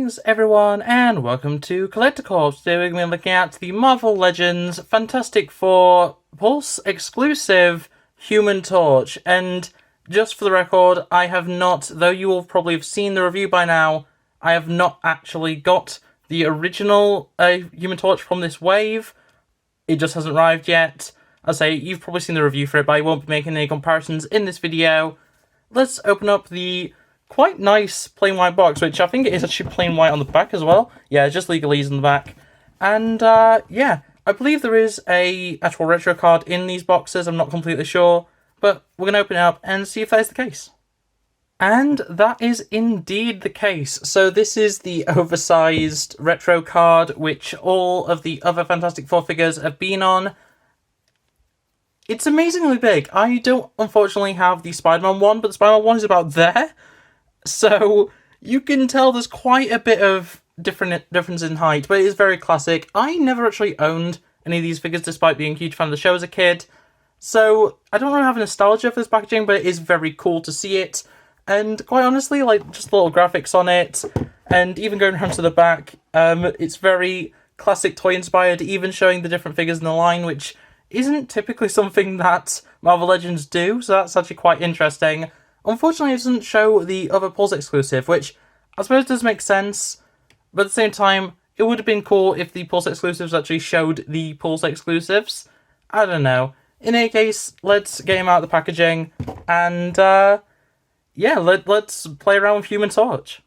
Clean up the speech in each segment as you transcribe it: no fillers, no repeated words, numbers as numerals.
Greetings everyone and welcome to Collector Corps. Today we're going to be looking at the Marvel Legends Fantastic Four Pulse exclusive Human Torch. And just for the record, I have not, though you will probably have seen the review by now, I have not actually got the original Human Torch from this wave. It just hasn't arrived yet. I'll say you've probably seen the review for it, but I won't be making any comparisons in this video. Let's open up the quite nice plain white box, which I think it is actually plain white on the back as well. Yeah, just legalese on the back. And yeah, I believe there is a actual retro card in these boxes. I'm not completely sure, but we're going to open it up and see if that is the case. And that is indeed the case. So this is the oversized retro card, which all of the other Fantastic Four figures have been on. It's amazingly big. I don't, unfortunately, have the Spider-Man one, but the Spider-Man one is about there. So you can tell there's quite a bit of difference in height, but it is very classic. I never actually owned any of these figures, despite being a huge fan of the show as a kid. So I don't really have a nostalgia for this packaging, but it is very cool to see it. And quite honestly, like, just the little graphics on it, and even going around to the back, it's very classic toy inspired, even showing the different figures in the line, which isn't typically something that Marvel Legends do, so that's actually quite interesting. Unfortunately, it doesn't show the other Pulse exclusive, which I suppose does make sense, but at the same time, it would have been cool if the Pulse exclusives actually showed the Pulse exclusives. I don't know. In any case, let's get him out of the packaging, and yeah, let's play around with Human Torch.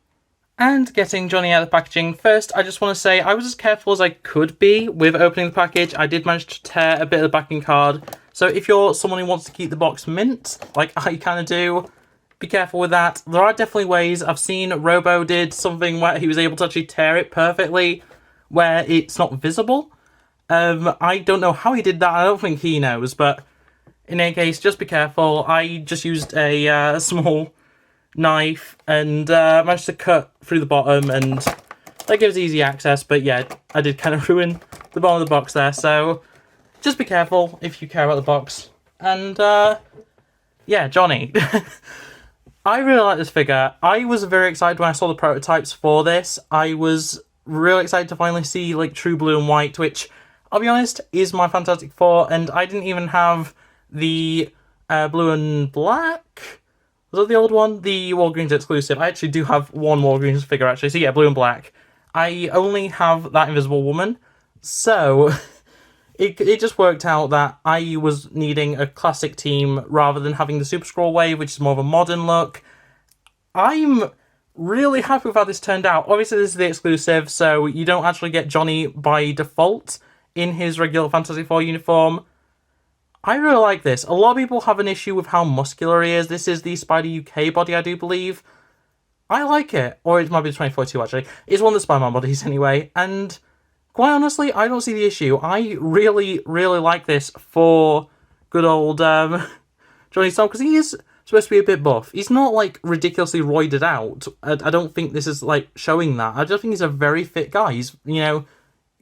And getting Johnny out of the packaging, first I just want to say I was as careful as I could be with opening the package. I did manage to tear a bit of the backing card, so if you're someone who wants to keep the box mint, like I kind of do, be careful with that. There are definitely ways. I've seen Robo did something where he was able to actually tear it perfectly, where it's not visible. I don't know how he did that. I don't think he knows, but in any case, just be careful. I just used a small knife and managed to cut through the bottom, and that gives easy access. But yeah, I did kind of ruin the bottom of the box there, so just be careful if you care about the box. And yeah, Johnny. I really like this figure. I was very excited when I saw the prototypes for this. I was really excited to finally see like true blue and white, which, I'll be honest, is my Fantastic Four, and I didn't even have the blue and black. Was that the old one? The Walgreens exclusive. I actually do have one Walgreens figure, actually, so yeah, blue and black. I only have that Invisible Woman, so it just worked out that I was needing a classic team rather than having the Super Skrull wave, which is more of a modern look. I'm really happy with how this turned out. Obviously, this is the exclusive, so you don't actually get Johnny by default in his regular Fantastic Four uniform. I really like this. A lot of people have an issue with how muscular he is. This is the Spider UK body, I do believe. I like it. Or it might be the 2042, actually. It's one of the Spider-Man bodies, anyway. And quite honestly, I don't see the issue. I really, really like this for good old Johnny Storm, because he is supposed to be a bit buff. He's not, like, ridiculously roided out. I don't think this is, like, showing that. I just think he's a very fit guy. He's, you know,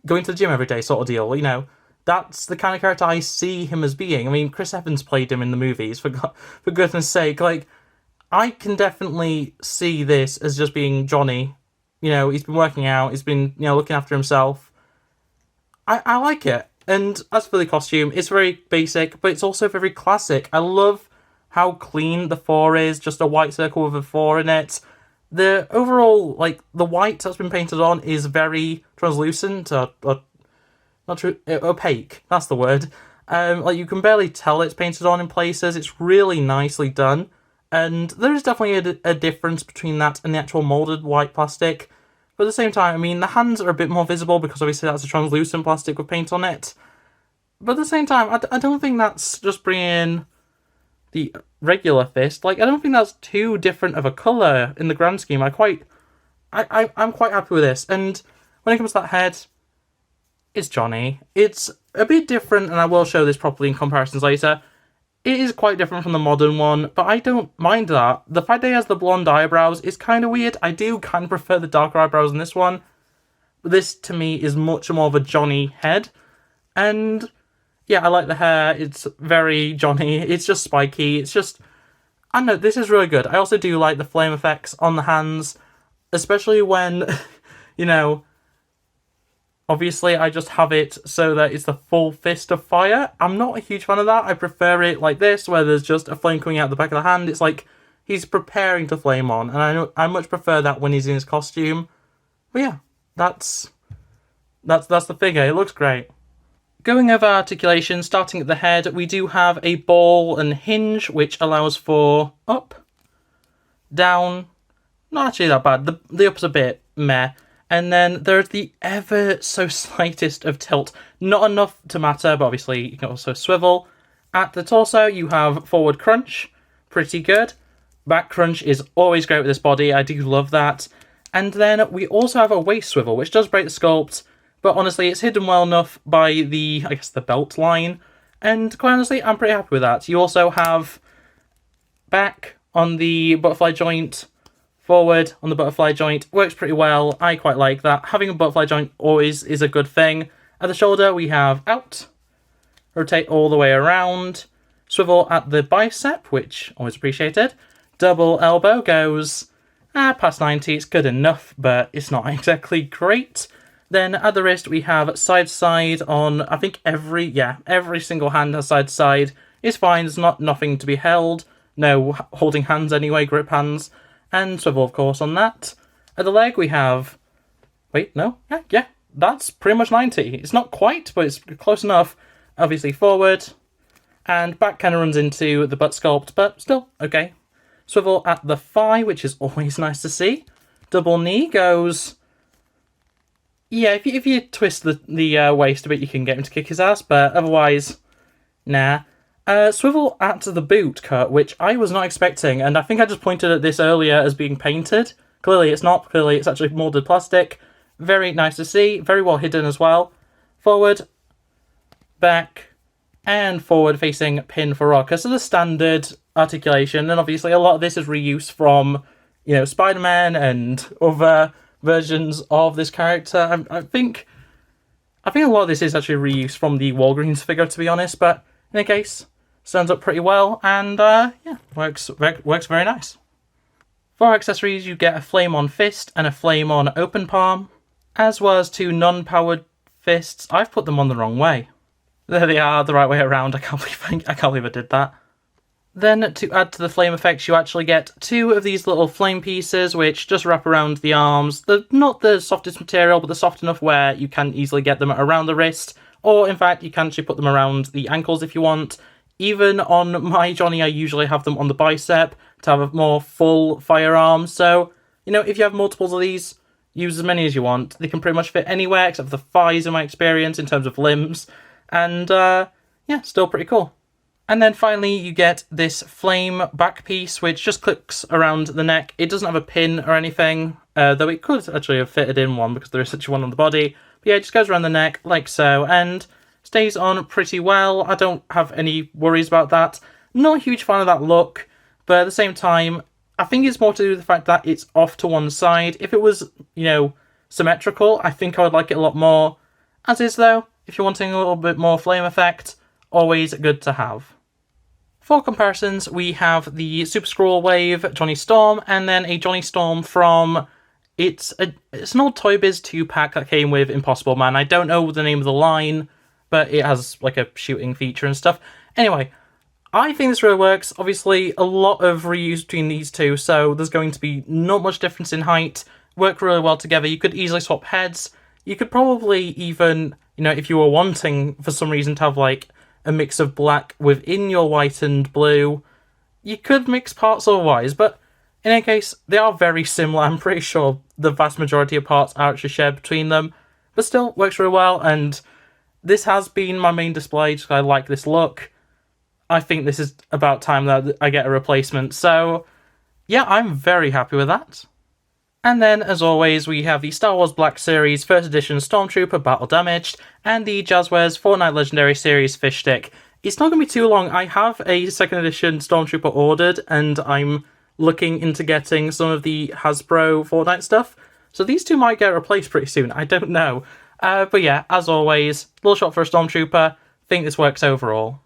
going to the gym every day sort of deal, you know. That's the kind of character I see him as being. I mean, Chris Evans played him in the movies, for goodness sake. Like, I can definitely see this as just being Johnny. You know, he's been working out, he's been, you know, looking after himself. I like it. And as for the costume, it's very basic, but it's also very classic. I love how clean the 4 is, just a white circle with a 4 in it. The overall, like, the white that's been painted on is very translucent, not true, opaque, that's the word. Like, you can barely tell it's painted on in places. It's really nicely done. And there is definitely a difference between that and the actual moulded white plastic. But at the same time, I mean, the hands are a bit more visible because obviously that's a translucent plastic with paint on it. But at the same time, I don't think that's just bringing the regular fist. Like, I don't think that's too different of a colour in the grand scheme. I'm quite happy with this. And when it comes to that head, it's Johnny. It's a bit different, and I will show this properly in comparisons later. It is quite different from the modern one, but I don't mind that. The fact that he has the blonde eyebrows is kind of weird. I do kind of prefer the darker eyebrows in this one. But this, to me, is much more of a Johnny head. And yeah, I like the hair. It's very Johnny. It's just spiky. It's just, I don't know, this is really good. I also do like the flame effects on the hands, especially when you know, obviously I just have it so that it's the full fist of fire. I'm not a huge fan of that. I prefer it like this, where there's just a flame coming out the back of the hand. It's like he's preparing to flame on, and I much prefer that when he's in his costume. But yeah, that's the figure. It looks great. Going over articulation, starting at the head, we do have a ball and hinge, which allows for up, down. Not actually that bad. The up's a bit meh. And then there's the ever so slightest of tilt. Not enough to matter, but obviously you can also swivel. At the torso, you have forward crunch. Pretty good. Back crunch is always great with this body. I do love that. And then we also have a waist swivel, which does break the sculpt. But honestly, it's hidden well enough by the, I guess, the belt line. And quite honestly, I'm pretty happy with that. You also have back on the butterfly joint, forward on the butterfly joint. Works pretty well. I quite like that. Having a butterfly joint always is a good thing. At the shoulder, we have out, rotate all the way around, swivel at the bicep, which always appreciated. Double elbow goes past 90. It's good enough, but it's not exactly great. Then at the wrist, we have side to side on, I think every single hand has side to side. It's fine, there's nothing to be held. No holding hands anyway, grip hands. And swivel, of course, on that. At the leg, we have... Wait, no? Yeah, that's pretty much 90. It's not quite, but it's close enough. Obviously forward. And back kind of runs into the butt sculpt, but still, okay. Swivel at the thigh, which is always nice to see. Double knee goes... Yeah, if you twist the waist a bit, you can get him to kick his ass, but otherwise, nah. Swivel at the boot cut, which I was not expecting, and I think I just pointed at this earlier as being painted. Clearly it's not, clearly it's actually molded plastic. Very nice to see, very well hidden as well. Forward, back, and forward facing pin for rocker. So the standard articulation, and obviously a lot of this is reuse from, you know, Spider-Man and other versions of this character. I think a lot of this is actually reuse from the Walgreens figure, to be honest, but in any case, stands up pretty well, and yeah, works very nice. For accessories, you get a flame-on fist and a flame-on open palm, as well as two non-powered fists. I've put them on the wrong way. There they are, the right way around. I can't believe I did that. Then, to add to the flame effects, you actually get two of these little flame pieces, which just wrap around the arms. They're not the softest material, but they're soft enough where you can easily get them around the wrist, or in fact, you can actually put them around the ankles if you want. Even on my Johnny, I usually have them on the bicep to have a more full firearm. So, you know, if you have multiples of these, use as many as you want. They can pretty much fit anywhere except for the thighs, in my experience, in terms of limbs. And, yeah, still pretty cool. And then finally, you get this flame back piece, which just clicks around the neck. It doesn't have a pin or anything, though it could actually have fitted in one because there is such a one on the body. But yeah, it just goes around the neck like so, and stays on pretty well. I don't have any worries about that. Not a huge fan of that look, but at the same time, I think it's more to do with the fact that it's off to one side. If it was, you know, symmetrical, I think I would like it a lot more. As is, though, if you're wanting a little bit more flame effect, always good to have. For comparisons, we have the Super Skrull Wave Johnny Storm, and then a Johnny Storm from... It's an old Toy Biz 2-pack that came with Impossible Man. I don't know the name of the line, but it has, like, a shooting feature and stuff. Anyway, I think this really works. Obviously, a lot of reuse between these two, so there's going to be not much difference in height. Work really well together. You could easily swap heads. You could probably even, you know, if you were wanting, for some reason, to have, like, a mix of black within your white and blue, you could mix parts otherwise, but in any case, they are very similar. I'm pretty sure the vast majority of parts are actually shared between them, but still works really well, and this has been my main display just 'cause I like this look. I think this is about time that I get a replacement, so yeah, I'm very happy with that. And then, as always, we have the Star Wars Black Series First Edition Stormtrooper Battle Damaged, and the Jazzwares Fortnite Legendary Series Fish Stick. It's not going to be too long. I have a second edition Stormtrooper ordered, and I'm looking into getting some of the Hasbro Fortnite stuff. So these two might get replaced pretty soon. I don't know. But yeah, as always, little shot for a Stormtrooper. Think this works overall.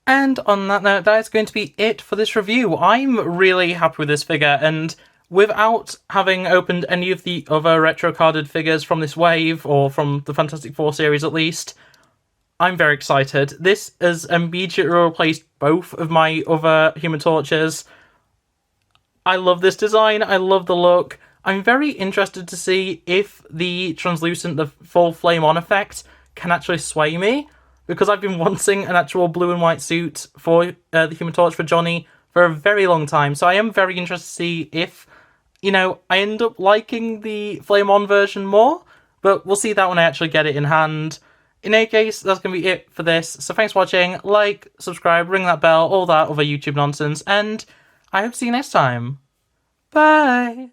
And on that note, that is going to be it for this review. I'm really happy with this figure, and without having opened any of the other retro carded figures from this wave, or from the Fantastic Four series at least, I'm very excited. This has immediately replaced both of my other Human Torches. I love this design, I love the look. I'm very interested to see if the translucent, the full flame on effect can actually sway me, because I've been wanting an actual blue and white suit for the Human Torch for Johnny for a very long time, so I am very interested to see if, I end up liking the flame on version more, but we'll see that when I actually get it in hand. In any case, that's going to be it for this, so thanks for watching, like, subscribe, ring that bell, all that other YouTube nonsense, and I hope to see you next time. Bye!